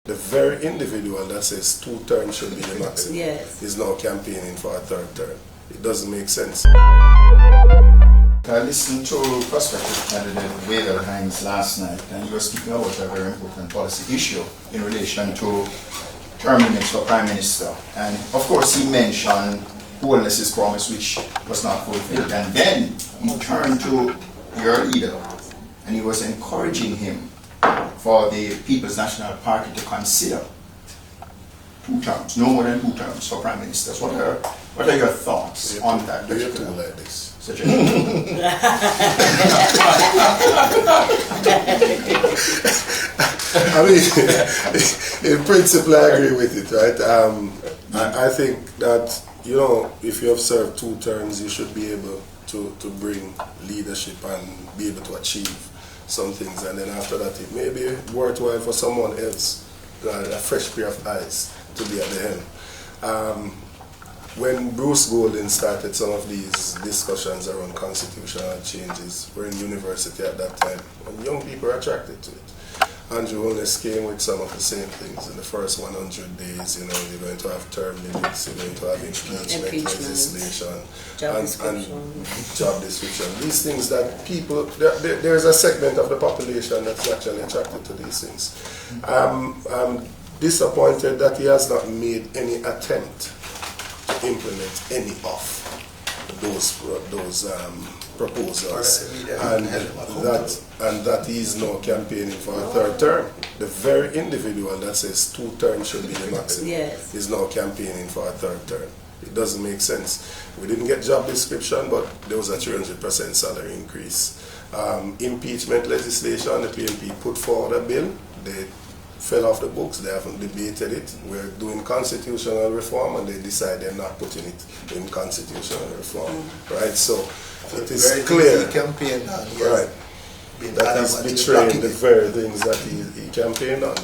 The very individual that says 2 terms should be the maximum is now campaigning for a 3rd term. It doesn't make sense. I listened to prospective candidate Wader Hines last night, and he was speaking about a very important policy issue in relation to term limits for Prime Minister. And of course he mentioned Boldness's promise, which was not fulfilled. And then he turned to your leader and he was encouraging him for the People's National Party to consider 2 terms, no more than 2 terms for Prime Ministers. What are your thoughts on that? Do you do like this? I mean, in principle I agree with it, right? I think that, you know, if you have served 2 terms, you should be able to bring leadership and be able to achieve some things, and then after that it may be worthwhile for someone else, a fresh pair of eyes, to be at the helm. When Bruce Golding started some of these discussions around constitutional changes, we're in university at that time, and young people are attracted to it. Andrew Holness came with some of the same things. In the first 100 days, you know, you're going to have term limits, you're going to have impeachment legislation, and job description. These things that people, there's a segment of the population that's actually attracted to these things. I'm disappointed that he has not made any attempt to implement any of those proposals, and that he is now campaigning for a 3rd term. The very individual that says 2 terms should be the maximum is now campaigning for a 3rd term. It doesn't make sense. We didn't get job description, but there was a 300% salary increase. Impeachment legislation, the PNP put forward a bill. They fell off the books. They haven't debated it. We're doing constitutional reform, and they decide they're not putting it in constitutional reform. Right? So it is clear campaign on, that he's betraying the very things that he campaigned on.